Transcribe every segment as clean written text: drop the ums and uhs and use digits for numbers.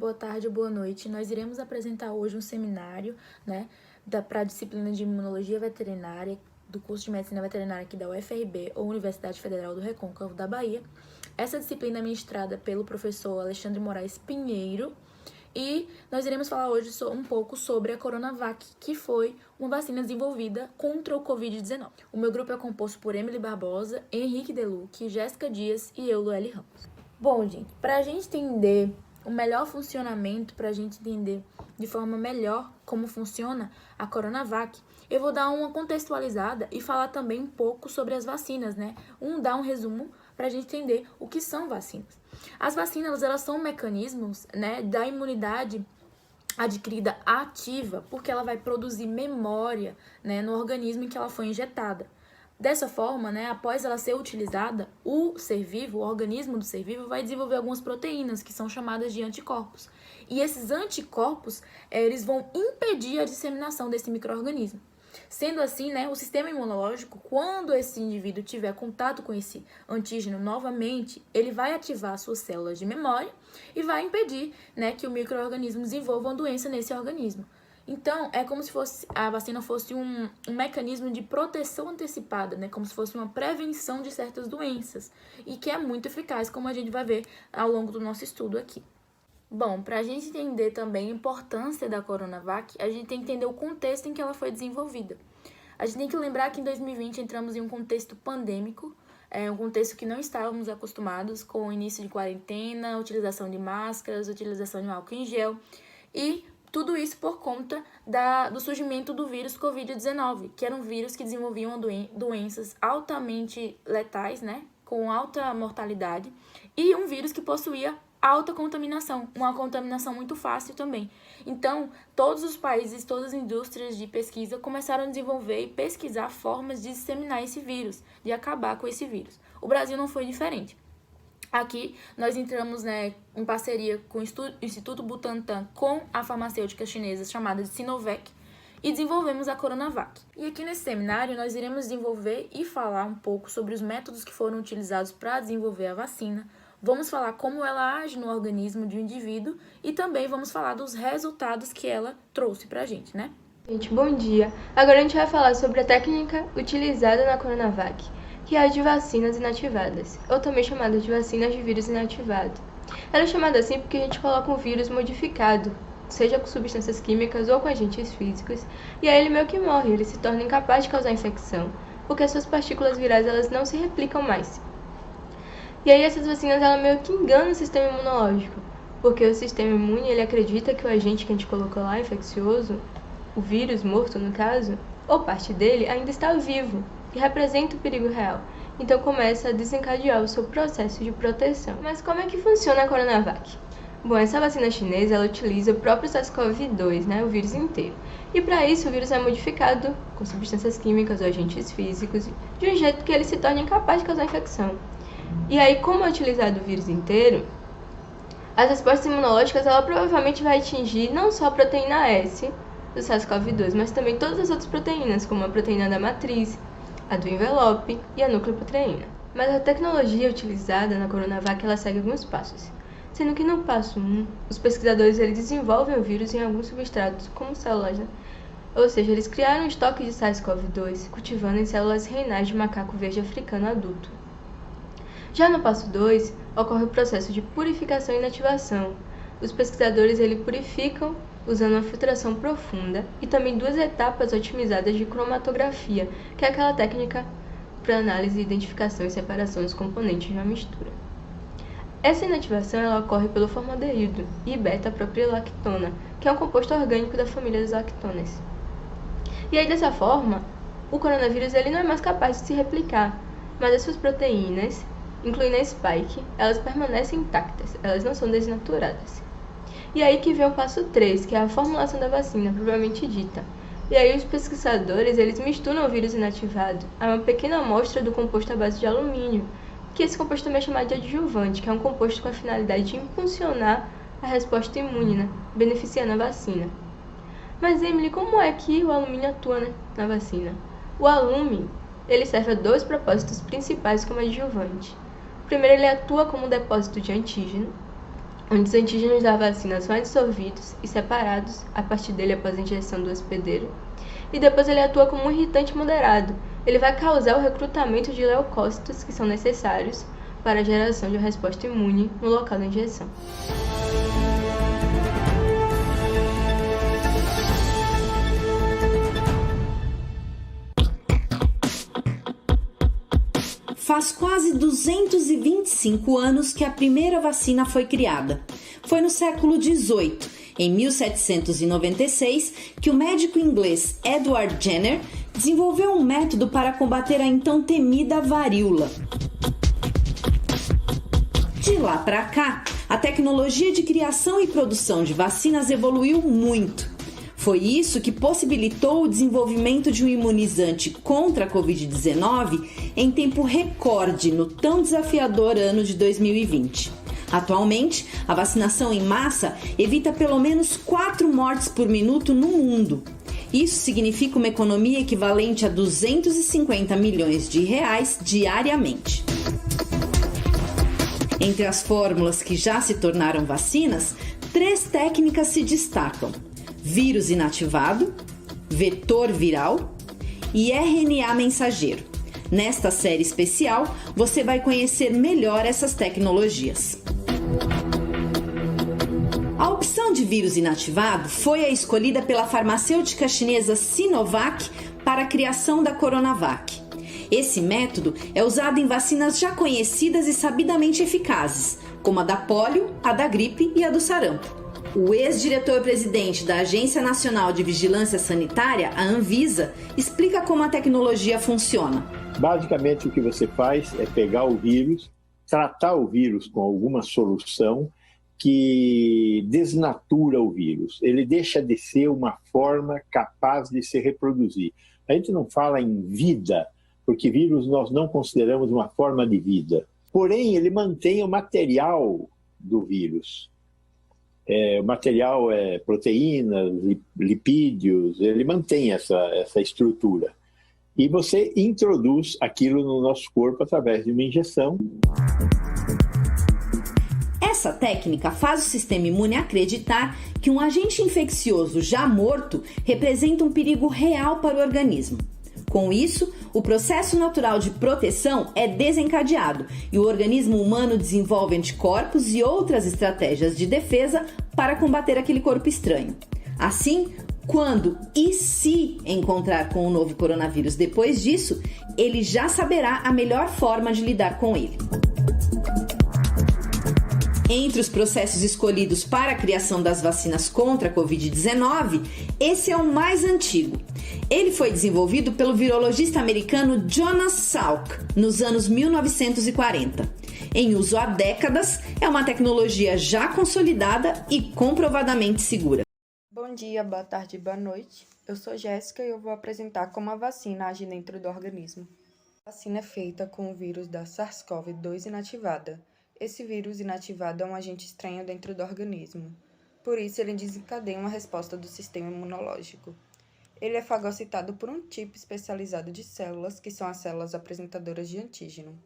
boa tarde ou boa noite. Nós iremos apresentar hoje um seminário, para a disciplina de Imunologia Veterinária do curso de Medicina Veterinária aqui da UFRB, ou Universidade Federal do Recôncavo da Bahia. Essa disciplina é ministrada pelo professor Alexandre Moraes Pinheiro, e nós iremos falar hoje um pouco sobre a Coronavac, que foi uma vacina desenvolvida contra o Covid-19. O meu grupo é composto por Emily Barbosa, Henrique Deluque, Jéssica Dias e eu, Lueli Ramos. Bom, gente, para a gente entender o melhor funcionamento, para a gente entender de forma melhor como funciona a Coronavac, eu vou dar uma contextualizada e falar também um pouco sobre as vacinas, dar um resumo para a gente entender o que são vacinas. As vacinas, elas são mecanismos, da imunidade adquirida ativa, porque ela vai produzir memória, no organismo em que ela foi injetada. Dessa forma, após ela ser utilizada, o ser vivo, o organismo do ser vivo, vai desenvolver algumas proteínas que são chamadas de anticorpos. E esses anticorpos, eles vão impedir a disseminação desse micro-organismo. Sendo assim, o sistema imunológico, quando esse indivíduo tiver contato com esse antígeno novamente, ele vai ativar suas células de memória e vai impedir, que o micro-organismo desenvolva uma doença nesse organismo. Então, é como se a vacina fosse um mecanismo de proteção antecipada, como se fosse uma prevenção de certas doenças, e que é muito eficaz, como a gente vai ver ao longo do nosso estudo aqui. Bom, para a gente entender também a importância da Coronavac, a gente tem que entender o contexto em que ela foi desenvolvida. A gente tem que lembrar que em 2020 entramos em um contexto pandêmico, um contexto que não estávamos acostumados, com o início de quarentena, utilização de máscaras, utilização de álcool em gel, e tudo isso por conta do surgimento do vírus Covid-19, que era um vírus que desenvolvia doenças altamente letais, com alta mortalidade, e um vírus que possuía alta contaminação, uma contaminação muito fácil também. Então, todos os países, todas as indústrias de pesquisa começaram a desenvolver e pesquisar formas de disseminar esse vírus, de acabar com esse vírus. O Brasil não foi diferente. Aqui, nós entramos em parceria com o Instituto Butantan com a farmacêutica chinesa chamada de Sinovac e desenvolvemos a Coronavac. E aqui nesse seminário, nós iremos desenvolver e falar um pouco sobre os métodos que foram utilizados para desenvolver a vacina. Vamos falar como ela age no organismo de um indivíduo e também vamos falar dos resultados que ela trouxe pra gente, Gente, bom dia! Agora a gente vai falar sobre a técnica utilizada na Coronavac, que é a de vacinas inativadas, ou também chamada de vacinas de vírus inativado. Ela é chamada assim porque a gente coloca um vírus modificado, seja com substâncias químicas ou com agentes físicos, e aí ele meio que morre, ele se torna incapaz de causar infecção, porque as suas partículas virais elas não se replicam mais. E aí essas vacinas ela meio que enganam o sistema imunológico, porque o sistema imune ele acredita que o agente que a gente colocou lá, infeccioso, o vírus morto no caso, ou parte dele, ainda está vivo e representa o perigo real. Então começa a desencadear o seu processo de proteção. Mas como é que funciona a Coronavac? Bom, essa vacina chinesa ela utiliza o próprio SARS-CoV-2, o vírus inteiro. E para isso o vírus é modificado com substâncias químicas ou agentes físicos, de um jeito que ele se torne incapaz de causar infecção. E aí, como é utilizado o vírus inteiro, as respostas imunológicas ela provavelmente vai atingir não só a proteína S do SARS-CoV-2, mas também todas as outras proteínas, como a proteína da matriz, a do envelope e a nucleoproteína. Mas a tecnologia utilizada na Coronavac ela segue alguns passos, sendo que no passo 1, os pesquisadores eles desenvolvem o vírus em alguns substratos, como células, Ou seja, eles criaram um estoque de SARS-CoV-2 cultivando em células renais de macaco verde africano adulto. Já no passo 2, ocorre o processo de purificação e inativação. Os pesquisadores purificam usando uma filtração profunda e também 2 etapas otimizadas de cromatografia, que é aquela técnica para análise, identificação e separação dos componentes de uma mistura. Essa inativação ela ocorre pelo formaldeído e beta-proprilactona, que é um composto orgânico da família das lactonas. E aí, dessa forma, o coronavírus ele não é mais capaz de se replicar, mas as suas proteínas, incluindo a spike, elas permanecem intactas, elas não são desnaturadas. E aí que vem o passo 3, que é a formulação da vacina, propriamente dita. E aí os pesquisadores, eles misturam o vírus inativado a uma pequena amostra do composto à base de alumínio, que esse composto também é chamado de adjuvante, que é um composto com a finalidade de impulsionar a resposta imune, beneficiando a vacina. Mas, Emily, como é que o alumínio atua na vacina? O alumínio, ele serve a 2 propósitos principais como adjuvante. Primeiro, ele atua como um depósito de antígeno, onde os antígenos da vacina são dissolvidos e separados a partir dele após a injeção do hospedeiro, e depois ele atua como um irritante moderado. Ele vai causar o recrutamento de leucócitos que são necessários para a geração de uma resposta imune no local da injeção. Faz quase 225 anos que a primeira vacina foi criada. Foi no século XVIII, em 1796, que o médico inglês Edward Jenner desenvolveu um método para combater a então temida varíola. De lá para cá, a tecnologia de criação e produção de vacinas evoluiu muito. Foi isso que possibilitou o desenvolvimento de um imunizante contra a Covid-19 em tempo recorde no tão desafiador ano de 2020. Atualmente, a vacinação em massa evita pelo menos 4 mortes por minuto no mundo. Isso significa uma economia equivalente a 250 milhões de reais diariamente. Entre as fórmulas que já se tornaram vacinas, 3 técnicas se destacam: vírus inativado, vetor viral e RNA mensageiro. Nesta série especial, você vai conhecer melhor essas tecnologias. A opção de vírus inativado foi a escolhida pela farmacêutica chinesa Sinovac para a criação da Coronavac. Esse método é usado em vacinas já conhecidas e sabidamente eficazes, como a da polio, a da gripe e a do sarampo. O ex-diretor-presidente da Agência Nacional de Vigilância Sanitária, a Anvisa, explica como a tecnologia funciona. Basicamente, o que você faz é pegar o vírus, tratar o vírus com alguma solução que desnatura o vírus. Ele deixa de ser uma forma capaz de se reproduzir. A gente não fala em vida, porque vírus nós não consideramos uma forma de vida. Porém, ele mantém o material do vírus. O material é proteínas, lipídios, ele mantém essa estrutura. E você introduz aquilo no nosso corpo através de uma injeção. Essa técnica faz o sistema imune acreditar que um agente infeccioso já morto representa um perigo real para o organismo. Com isso, o processo natural de proteção é desencadeado e o organismo humano desenvolve anticorpos e outras estratégias de defesa para combater aquele corpo estranho. Assim, quando e se encontrar com o novo coronavírus depois disso, ele já saberá a melhor forma de lidar com ele. Entre os processos escolhidos para a criação das vacinas contra a Covid-19, esse é o mais antigo. Ele foi desenvolvido pelo virologista americano Jonas Salk nos anos 1940. Em uso há décadas, é uma tecnologia já consolidada e comprovadamente segura. Bom dia, boa tarde, boa noite. Eu sou Jéssica e eu vou apresentar como a vacina age dentro do organismo. A vacina é feita com o vírus da SARS-CoV-2 inativada. Esse vírus inativado é um agente estranho dentro do organismo. Por isso, ele desencadeia uma resposta do sistema imunológico. Ele é fagocitado por um tipo especializado de células, que são as células apresentadoras de antígeno.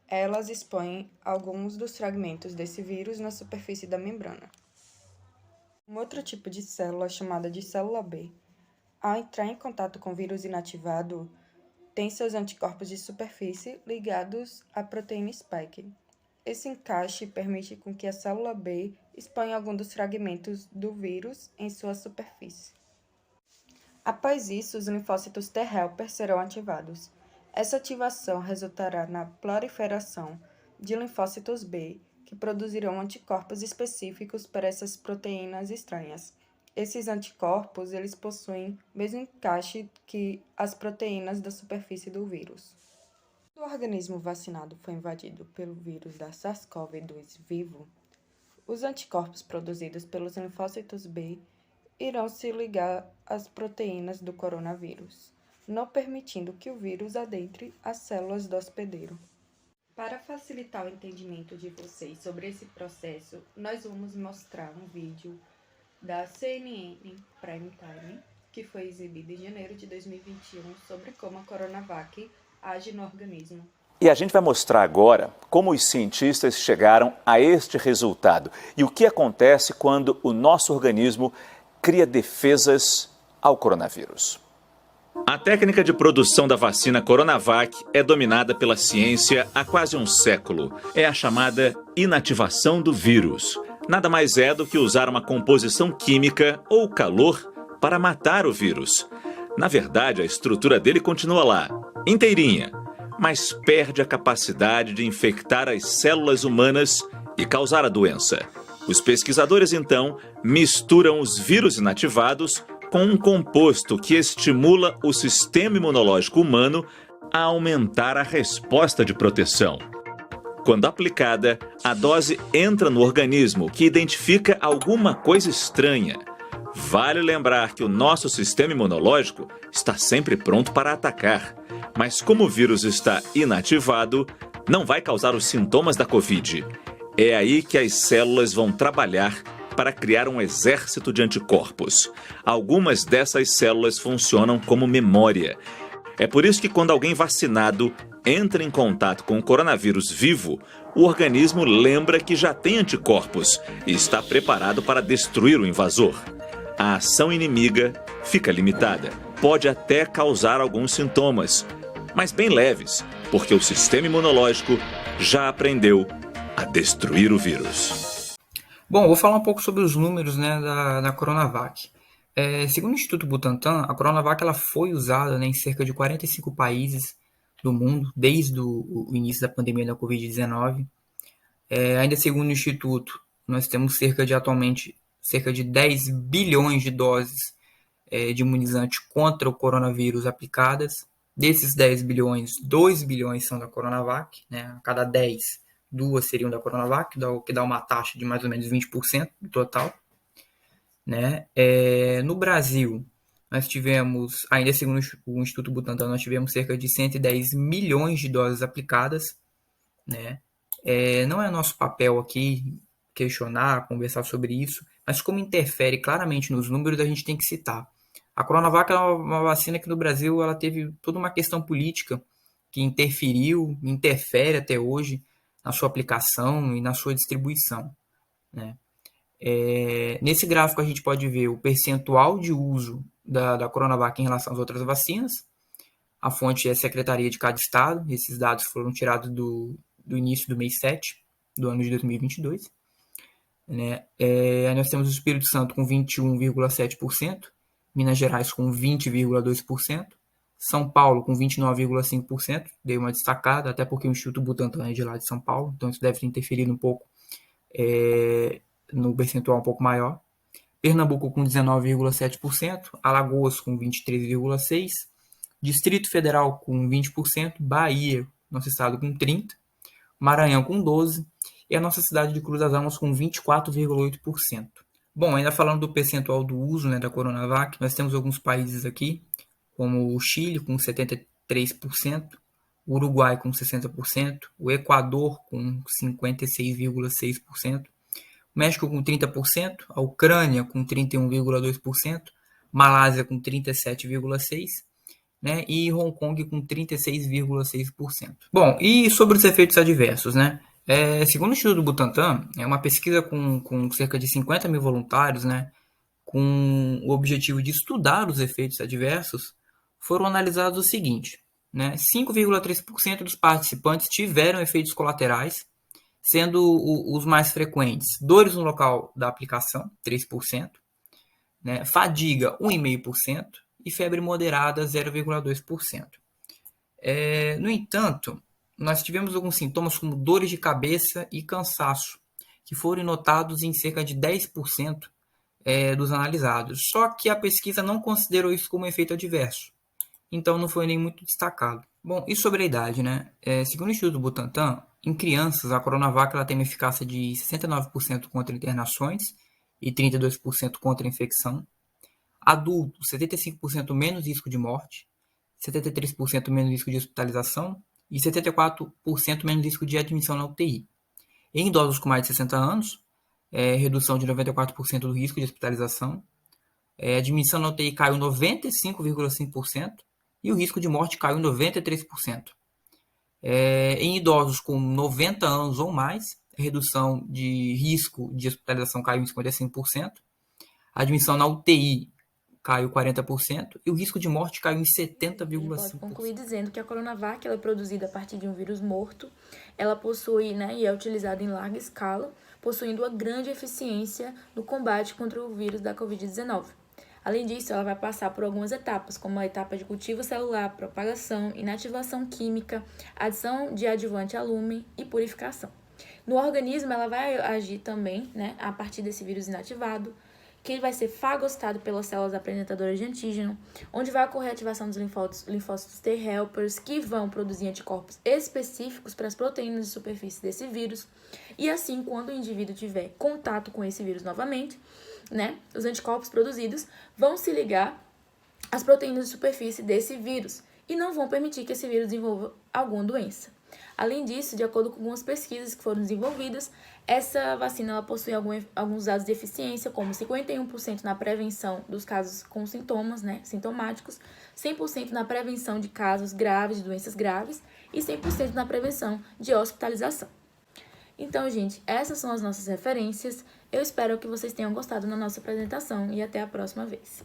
Elas expõem alguns dos fragmentos desse vírus na superfície da membrana. Um outro tipo de célula, chamada de célula B, ao entrar em contato com o vírus inativado, tem seus anticorpos de superfície ligados à proteína spike. Esse encaixe permite com que a célula B exponha algum dos fragmentos do vírus em sua superfície. Após isso, os linfócitos T helper serão ativados. Essa ativação resultará na proliferação de linfócitos B, que produzirão anticorpos específicos para essas proteínas estranhas. Esses anticorpos, eles possuem o mesmo encaixe que as proteínas da superfície do vírus. Quando o organismo vacinado foi invadido pelo vírus da SARS-CoV-2 vivo, os anticorpos produzidos pelos linfócitos B irão se ligar às proteínas do coronavírus, não permitindo que o vírus adentre as células do hospedeiro. Para facilitar o entendimento de vocês sobre esse processo, nós vamos mostrar um vídeo da CNN Prime Time, que foi exibido em janeiro de 2021, sobre como a Coronavac age no organismo. E a gente vai mostrar agora como os cientistas chegaram a este resultado e o que acontece quando o nosso organismo cria defesas ao coronavírus. A técnica de produção da vacina Coronavac é dominada pela ciência há quase um século. É a chamada inativação do vírus. Nada mais é do que usar uma composição química ou calor para matar o vírus. Na verdade, a estrutura dele continua lá, inteirinha, mas perde a capacidade de infectar as células humanas e causar a doença. Os pesquisadores, então, misturam os vírus inativados com um composto que estimula o sistema imunológico humano a aumentar a resposta de proteção. Quando aplicada, a dose entra no organismo, que identifica alguma coisa estranha. Vale lembrar que o nosso sistema imunológico está sempre pronto para atacar, mas como o vírus está inativado, não vai causar os sintomas da Covid. É aí que as células vão trabalhar para criar um exército de anticorpos. Algumas dessas células funcionam como memória. É por isso que quando alguém vacinado entra em contato com o coronavírus vivo, o organismo lembra que já tem anticorpos e está preparado para destruir o invasor. A ação inimiga fica limitada. Pode até causar alguns sintomas, mas bem leves, porque o sistema imunológico já aprendeu a destruir o vírus. Bom, vou falar um pouco sobre os números, né, da Coronavac. Segundo o Instituto Butantan, a Coronavac ela foi usada, né, em cerca de 45 países do mundo, desde o início da pandemia da Covid-19. Ainda segundo o Instituto, nós temos atualmente cerca de 10 bilhões de doses de imunizante contra o coronavírus aplicadas. Desses 10 bilhões, 2 bilhões são da Coronavac, né? A cada 10, 2 seriam da Coronavac, que dá uma taxa de mais ou menos 20% do total. Né? No Brasil, nós tivemos, ainda segundo o Instituto Butantan, nós tivemos cerca de 110 milhões de doses aplicadas. Né? Não é nosso papel aqui questionar, conversar sobre isso, mas como interfere claramente nos números, a gente tem que citar. A Coronavac é uma vacina que no Brasil ela teve toda uma questão política que interfere até hoje na sua aplicação e na sua distribuição. Né? Nesse gráfico a gente pode ver o percentual de uso da Coronavac em relação às outras vacinas. A fonte é a Secretaria de cada estado. Esses dados foram tirados do início do mês 7 do ano de 2022. Né? Nós temos o Espírito Santo com 21,7%, Minas Gerais com 20,2%, São Paulo com 29,5%, dei uma destacada, até porque o Instituto Butantan é de lá de São Paulo, então isso deve ter interferido um pouco no percentual um pouco maior. Pernambuco com 19,7%, Alagoas com 23,6%, Distrito Federal com 20%, Bahia, nosso estado, com 30%, Maranhão com 12%, e a nossa cidade de Cruz das Almas com 24,8%. Bom, ainda falando do percentual do uso, né, da Coronavac, nós temos alguns países aqui, como o Chile com 73%, o Uruguai com 60%, o Equador com 56,6%, o México com 30%, a Ucrânia com 31,2%, Malásia com 37,6%, né, e Hong Kong com 36,6%. Bom, e sobre os efeitos adversos, né? Segundo o Instituto Butantan, é uma pesquisa com cerca de 50 mil voluntários, né, com o objetivo de estudar os efeitos adversos, foram analisados o seguinte, né, 5,3% dos participantes tiveram efeitos colaterais, sendo os mais frequentes dores no local da aplicação, 3%, né, fadiga, 1,5%, e febre moderada, 0,2%. No entanto, nós tivemos alguns sintomas como dores de cabeça e cansaço, que foram notados em cerca de 10% dos analisados. Só que a pesquisa não considerou isso como efeito adverso, então não foi nem muito destacado. Bom, e sobre a idade, né? Segundo o Instituto Butantan, em crianças, a Coronavac ela tem uma eficácia de 69% contra internações e 32% contra infecção. Adultos, 75% menos risco de morte, 73% menos risco de hospitalização e 74% menos risco de admissão na UTI. Em idosos com mais de 60 anos, redução de 94% do risco de hospitalização, a admissão na UTI caiu 95,5% e o risco de morte caiu 93%. Em idosos com 90 anos ou mais, a redução de risco de hospitalização caiu em 55%, a admissão na UTI caiu 40% e o risco de morte caiu em 70,5%. Pode concluir dizendo que a Coronavac ela é produzida a partir de um vírus morto, ela possui, e é utilizada em larga escala, possuindo uma grande eficiência no combate contra o vírus da Covid-19. Além disso, ela vai passar por algumas etapas, como a etapa de cultivo celular, propagação, inativação química, adição de adjuvante a lume e purificação. No organismo, ela vai agir também, a partir desse vírus inativado, que vai ser fagocitado pelas células apresentadoras de antígeno, onde vai ocorrer a ativação dos linfócitos T helpers, que vão produzir anticorpos específicos para as proteínas de superfície desse vírus. E assim, quando o indivíduo tiver contato com esse vírus novamente, os anticorpos produzidos vão se ligar às proteínas de superfície desse vírus e não vão permitir que esse vírus desenvolva alguma doença. Além disso, de acordo com algumas pesquisas que foram desenvolvidas, essa vacina ela possui alguns dados de eficiência, como 51% na prevenção dos casos com sintomas, sintomáticos, 100% na prevenção de casos graves, de doenças graves, e 100% na prevenção de hospitalização. Então, gente, essas são as nossas referências. Eu espero que vocês tenham gostado da nossa apresentação e até a próxima vez.